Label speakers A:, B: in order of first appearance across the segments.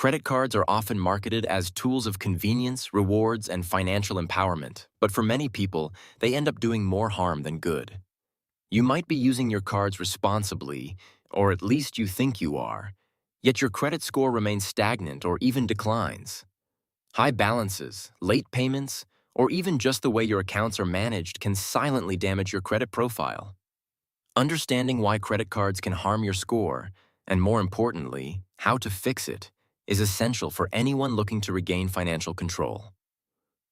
A: Credit cards are often marketed as tools of convenience, rewards, and financial empowerment, but for many people, they end up doing more harm than good. You might be using your cards responsibly, or at least you think you are, yet your credit score remains stagnant or even declines. High balances, late payments, or even just the way your accounts are managed can silently damage your credit profile. Understanding why credit cards can harm your score, and more importantly, how to fix it, is essential for anyone looking to regain financial control.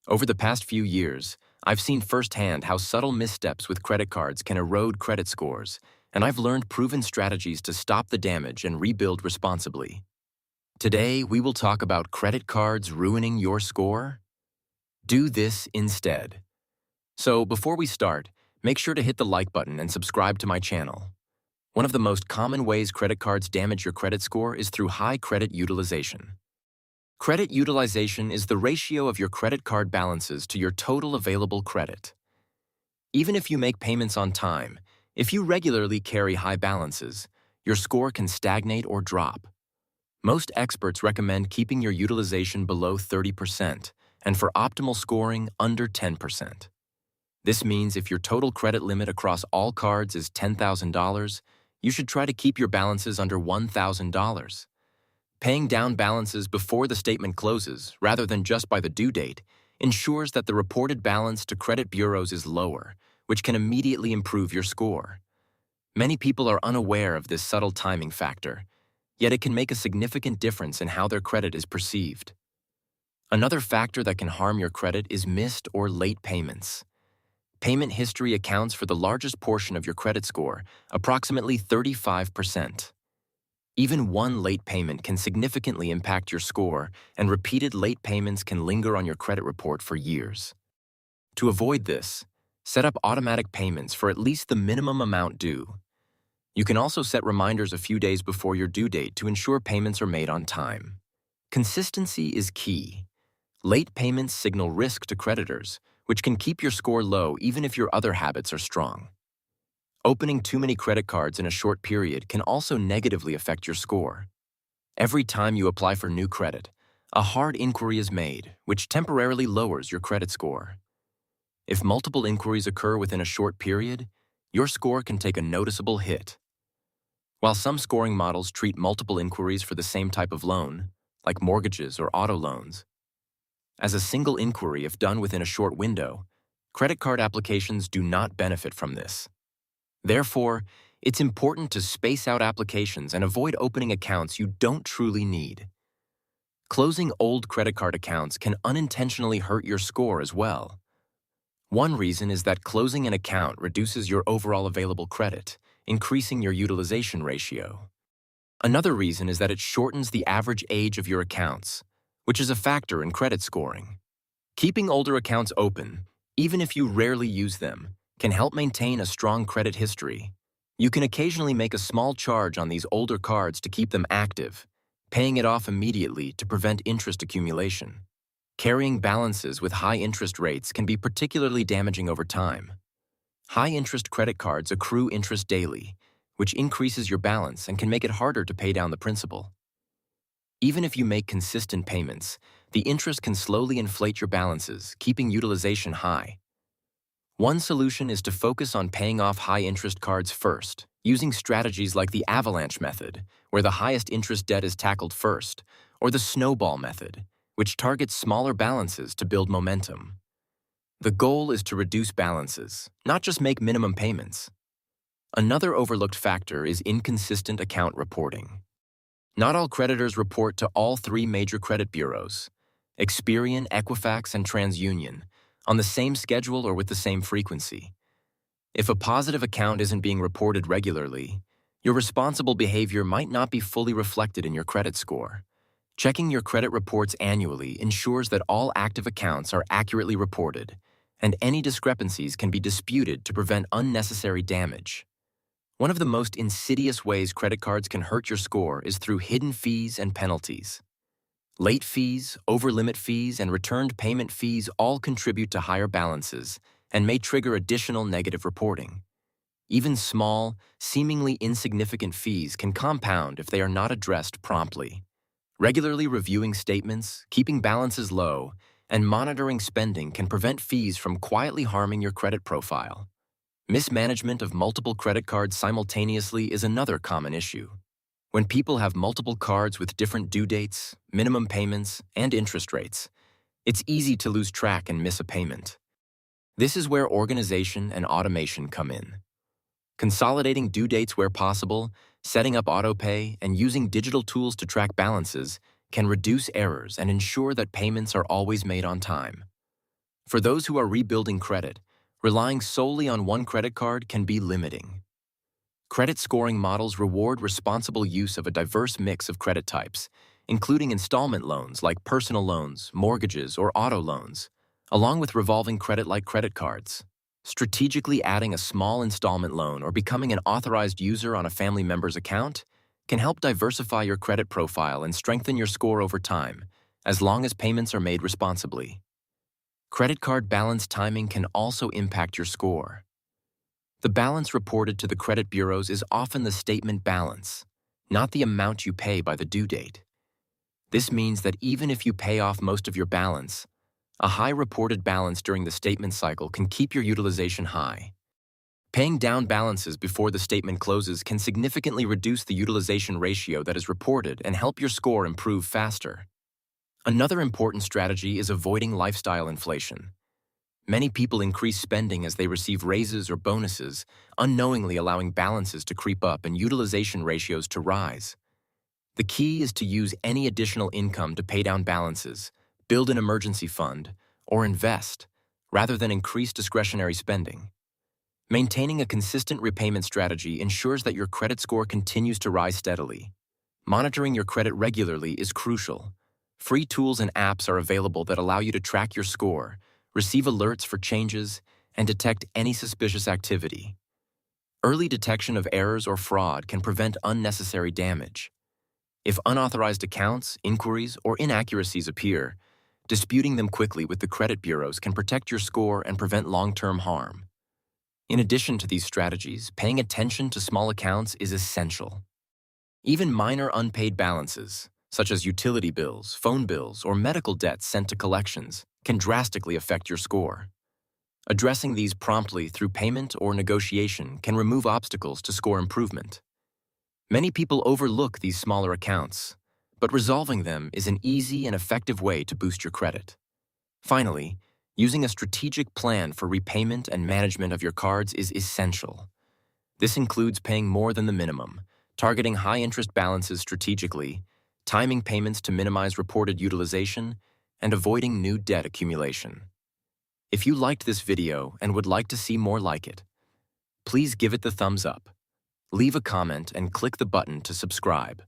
A: Over the past few years, I've seen firsthand how subtle missteps with credit cards can erode credit scores, and I've learned proven strategies to stop the damage and rebuild responsibly. Today, we will talk about credit cards ruining your score. Do this instead. So, before we start, make sure to hit the like button and subscribe to my channel. One of the most common ways credit cards damage your credit score is through high credit utilization. Credit utilization is the ratio of your credit card balances to your total available credit. Even if you make payments on time, if you regularly carry high balances, your score can stagnate or drop. Most experts recommend keeping your utilization below 30%, and for optimal scoring, under 10%. This means if your total credit limit across all cards is $10,000, you should try to keep your balances under $1,000. Paying down balances before the statement closes, rather than just by the due date, ensures that the reported balance to credit bureaus is lower, which can immediately improve your score. Many people are unaware of this subtle timing factor, yet it can make a significant difference in how their credit is perceived. Another factor that can harm your credit is missed or late payments. Payment history accounts for the largest portion of your credit score, approximately 35%. Even one late payment can significantly impact your score, and repeated late payments can linger on your credit report for years. To avoid this, set up automatic payments for at least the minimum amount due. You can also set reminders a few days before your due date to ensure payments are made on time. Consistency is key. Late payments signal risk to creditors, which can keep your score low even if your other habits are strong. Opening too many credit cards in a short period can also negatively affect your score. Every time you apply for new credit, a hard inquiry is made, which temporarily lowers your credit score. If multiple inquiries occur within a short period, your score can take a noticeable hit. While some scoring models treat multiple inquiries for the same type of loan, like mortgages or auto loans, as a single inquiry if done within a short window, credit card applications do not benefit from this. Therefore, it's important to space out applications and avoid opening accounts you don't truly need. Closing old credit card accounts can unintentionally hurt your score as well. One reason is that closing an account reduces your overall available credit, increasing your utilization ratio. Another reason is that it shortens the average age of your accounts, which is a factor in credit scoring. Keeping older accounts open, even if you rarely use them, can help maintain a strong credit history. You can occasionally make a small charge on these older cards to keep them active, paying it off immediately to prevent interest accumulation. Carrying balances with high interest rates can be particularly damaging over time. High-interest credit cards accrue interest daily, which increases your balance and can make it harder to pay down the principal. Even if you make consistent payments, the interest can slowly inflate your balances, keeping utilization high. One solution is to focus on paying off high-interest cards first, using strategies like the avalanche method, where the highest interest debt is tackled first, or the snowball method, which targets smaller balances to build momentum. The goal is to reduce balances, not just make minimum payments. Another overlooked factor is inconsistent account reporting. Not all creditors report to all three major credit bureaus, Experian, Equifax, and TransUnion, on the same schedule or with the same frequency. If a positive account isn't being reported regularly, your responsible behavior might not be fully reflected in your credit score. Checking your credit reports annually ensures that all active accounts are accurately reported, and any discrepancies can be disputed to prevent unnecessary damage. One of the most insidious ways credit cards can hurt your score is through hidden fees and penalties. Late fees, over-limit fees, and returned payment fees all contribute to higher balances and may trigger additional negative reporting. Even small, seemingly insignificant fees can compound if they are not addressed promptly. Regularly reviewing statements, keeping balances low, and monitoring spending can prevent fees from quietly harming your credit profile. Mismanagement of multiple credit cards simultaneously is another common issue. When people have multiple cards with different due dates, minimum payments, and interest rates, it's easy to lose track and miss a payment. This is where organization and automation come in. Consolidating due dates where possible, setting up autopay, and using digital tools to track balances can reduce errors and ensure that payments are always made on time. For those who are rebuilding credit, relying solely on one credit card can be limiting. Credit scoring models reward responsible use of a diverse mix of credit types, including installment loans like personal loans, mortgages, or auto loans, along with revolving credit like credit cards. Strategically adding a small installment loan or becoming an authorized user on a family member's account can help diversify your credit profile and strengthen your score over time, as long as payments are made responsibly. Credit card balance timing can also impact your score. The balance reported to the credit bureaus is often the statement balance, not the amount you pay by the due date. This means that even if you pay off most of your balance, a high reported balance during the statement cycle can keep your utilization high. Paying down balances before the statement closes can significantly reduce the utilization ratio that is reported and help your score improve faster. Another important strategy is avoiding lifestyle inflation. Many people increase spending as they receive raises or bonuses, unknowingly allowing balances to creep up and utilization ratios to rise. The key is to use any additional income to pay down balances, build an emergency fund, or invest, rather than increase discretionary spending. Maintaining a consistent repayment strategy ensures that your credit score continues to rise steadily. Monitoring your credit regularly is crucial. Free tools and apps are available that allow you to track your score, receive alerts for changes, and detect any suspicious activity. Early detection of errors or fraud can prevent unnecessary damage. If unauthorized accounts, inquiries, or inaccuracies appear, disputing them quickly with the credit bureaus can protect your score and prevent long-term harm. In addition to these strategies, paying attention to small accounts is essential. Even minor unpaid balances, such as utility bills, phone bills, or medical debts sent to collections, can drastically affect your score. Addressing these promptly through payment or negotiation can remove obstacles to score improvement. Many people overlook these smaller accounts, but resolving them is an easy and effective way to boost your credit. Finally, using a strategic plan for repayment and management of your cards is essential. This includes paying more than the minimum, targeting high-interest balances strategically, timing payments to minimize reported utilization, and avoiding new debt accumulation. If you liked this video and would like to see more like it, please give it the thumbs up, leave a comment, and click the button to subscribe.